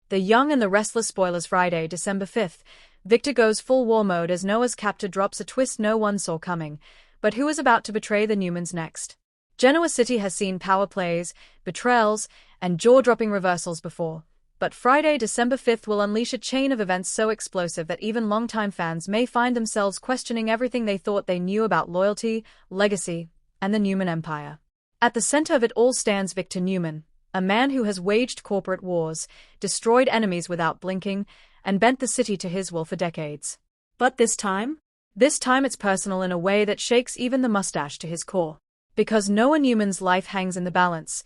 The Young and the Restless. Spoilers. Friday, December 5th. Victor goes full war mode as Noah's captor drops a twist no one saw coming. But who is about to betray the Newmans next? Genoa City has seen power plays, betrayals, and jaw-dropping reversals before. But Friday, December 5th will unleash a chain of events so explosive that even longtime fans may find themselves questioning everything they thought they knew about loyalty, legacy, and the Newman Empire. At the center of it all stands Victor Newman, a man who has waged corporate wars, destroyed enemies without blinking, and bent the city to his will for decades. But this time? This time it's personal in a way that shakes even the mustache to his core. Because Noah Newman's life hangs in the balance,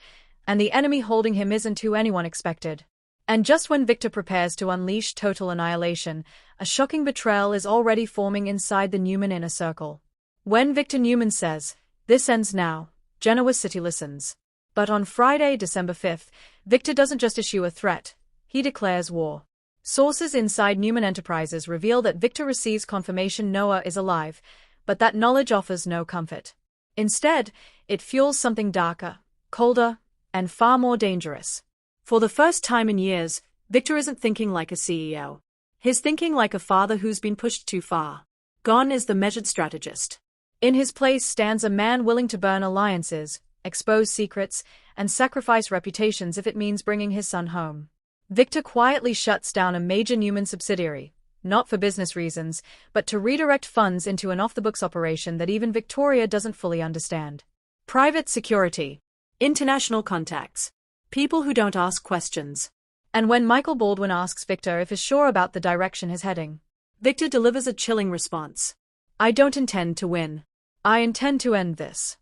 and the enemy holding him isn't who anyone expected. And just when Victor prepares to unleash total annihilation, a shocking betrayal is already forming inside the Newman inner circle. When Victor Newman says, "This ends now," Genoa City listens. But on Friday, December 5th, Victor doesn't just issue a threat, he declares war. Sources inside Newman Enterprises reveal that Victor receives confirmation Noah is alive, but that knowledge offers no comfort. Instead, it fuels something darker, colder, and far more dangerous. For the first time in years, Victor isn't thinking like a CEO. He's thinking like a father who's been pushed too far. Gone is the measured strategist. In his place stands a man willing to burn alliances, expose secrets, and sacrifice reputations if it means bringing his son home. Victor quietly shuts down a major Newman subsidiary, not for business reasons, but to redirect funds into an off-the-books operation that even Victoria doesn't fully understand. Private security. International contacts. People who don't ask questions. And when Michael Baldwin asks Victor if he's sure about the direction he's heading, Victor delivers a chilling response. "I don't intend to win. I intend to end this."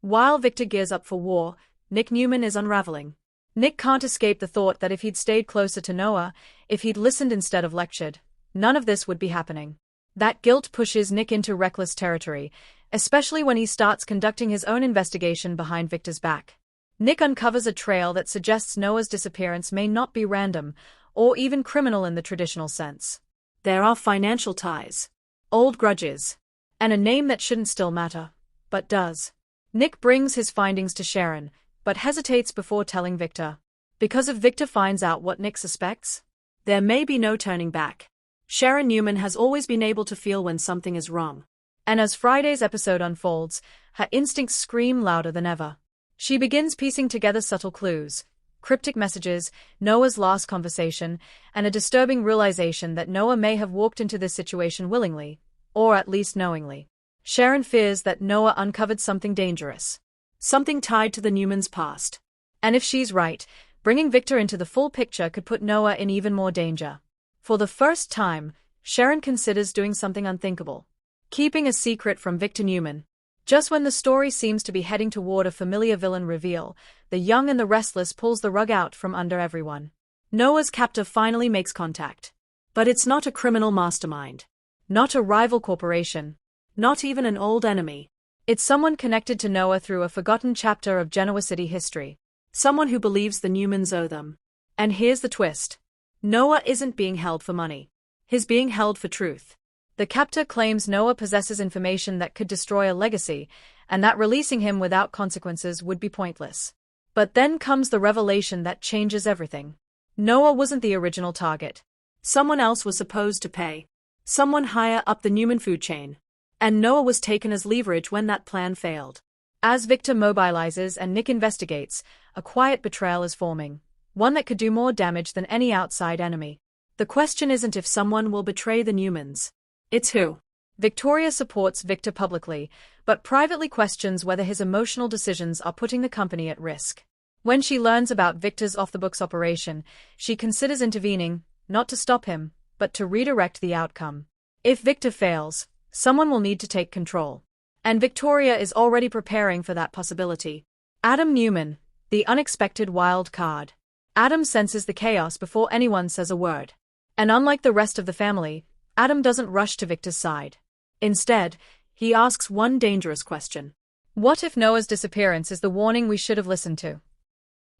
While Victor gears up for war, Nick Newman is unraveling. Nick can't escape the thought that if he'd stayed closer to Noah, if he'd listened instead of lectured, none of this would be happening. That guilt pushes Nick into reckless territory, especially when he starts conducting his own investigation behind Victor's back. Nick uncovers a trail that suggests Noah's disappearance may not be random, or even criminal in the traditional sense. There are financial ties, old grudges, and a name that shouldn't still matter, but does. Nick brings his findings to Sharon, but hesitates before telling Victor. Because if Victor finds out what Nick suspects, there may be no turning back. Sharon Newman has always been able to feel when something is wrong. And as Friday's episode unfolds, her instincts scream louder than ever. She begins piecing together subtle clues, cryptic messages, Noah's last conversation, and a disturbing realization that Noah may have walked into this situation willingly, or at least knowingly. Sharon fears that Noah uncovered something dangerous. Something tied to the Newmans' past. And if she's right, bringing Victor into the full picture could put Noah in even more danger. For the first time, Sharon considers doing something unthinkable. Keeping a secret from Victor Newman. Just when the story seems to be heading toward a familiar villain reveal, the Young and the Restless pulls the rug out from under everyone. Noah's captor finally makes contact. But it's not a criminal mastermind. Not a rival corporation. Not even an old enemy. It's someone connected to Noah through a forgotten chapter of Genoa City history. Someone who believes the Newmans owe them. And here's the twist. Noah isn't being held for money. He's being held for truth. The captor claims Noah possesses information that could destroy a legacy, and that releasing him without consequences would be pointless. But then comes the revelation that changes everything. Noah wasn't the original target. Someone else was supposed to pay. Someone higher up the Newman food chain. And Noah was taken as leverage when that plan failed. As Victor mobilizes and Nick investigates, a quiet betrayal is forming, one that could do more damage than any outside enemy. The question isn't if someone will betray the Newmans. It's who. Victoria supports Victor publicly, but privately questions whether his emotional decisions are putting the company at risk. When she learns about Victor's off-the-books operation, she considers intervening, not to stop him, but to redirect the outcome. If Victor fails, someone will need to take control. And Victoria is already preparing for that possibility. Adam Newman, the unexpected wild card. Adam senses the chaos before anyone says a word. And unlike the rest of the family, Adam doesn't rush to Victor's side. Instead, he asks one dangerous question. What if Noah's disappearance is the warning we should have listened to?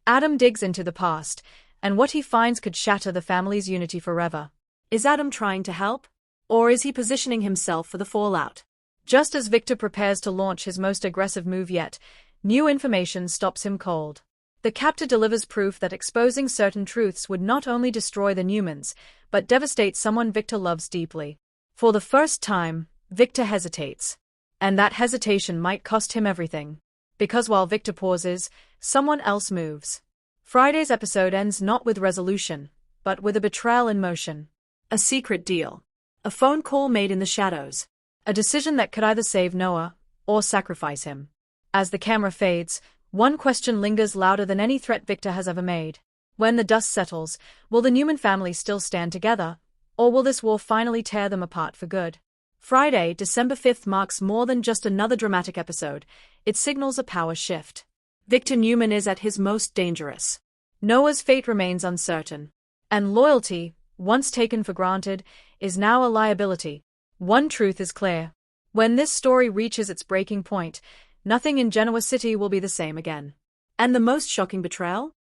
Adam digs into the past, and what he finds could shatter the family's unity forever. Is Adam trying to help? Or is he positioning himself for the fallout? Just as Victor prepares to launch his most aggressive move yet, new information stops him cold. The Captor delivers proof that exposing certain truths would not only destroy the Newmans, but devastate someone Victor loves deeply. For the first time, Victor hesitates. And that hesitation might cost him everything. Because while Victor pauses, someone else moves. Friday's episode ends not with resolution, but with a betrayal in motion. A secret deal. A phone call made in the shadows. A decision that could either save Noah or sacrifice him. As the camera fades, one question lingers louder than any threat Victor has ever made. When the dust settles, will the Newman family still stand together, or will this war finally tear them apart for good? Friday, December 5th marks more than just another dramatic episode. It signals a power shift. Victor Newman is at his most dangerous. Noah's fate remains uncertain. And loyalty, once taken for granted, is now a liability. One truth is clear. When this story reaches its breaking point, nothing in Genoa City will be the same again. And the most shocking betrayal?